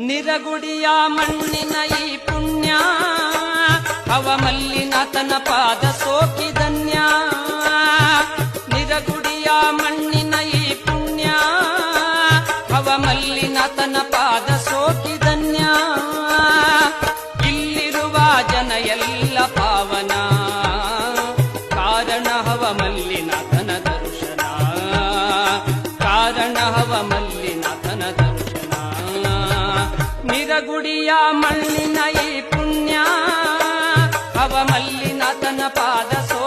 ನಿರಗುಡಿಯ ಮಣ್ಣಿನ ಈ ಪುಣ್ಯ ಹವಮಲ್ಲಿನಾಥನ ಪಾದ ಸೋಕಿದನ್ಯ. ನಿರಗುಡಿಯ ಮಣ್ಣಿನ ಈ ಪುಣ್ಯ ಹವಮಲ್ಲಿನಾಥನ ಪಾದ ಸೋಕಿದನ್ಯ. ಇಲ್ಲಿರುವ ಜನ ಎಲ್ಲ ಪಾವನ ಕಾರಣ ಹವಮಲ್ಲಿನಾಥನ ದರ್ಶನ. ಕಾರಣ ಹವಮಲ್ಲಿನಾಥನ ದರ್ಶನ. ನಿರಗುಡಿಯ ಮಣ್ಣಿನ ಈ ಪುಣ್ಯ ಹವಮಲ್ಲಿನಾಥನ ಪಾದ ಸೋ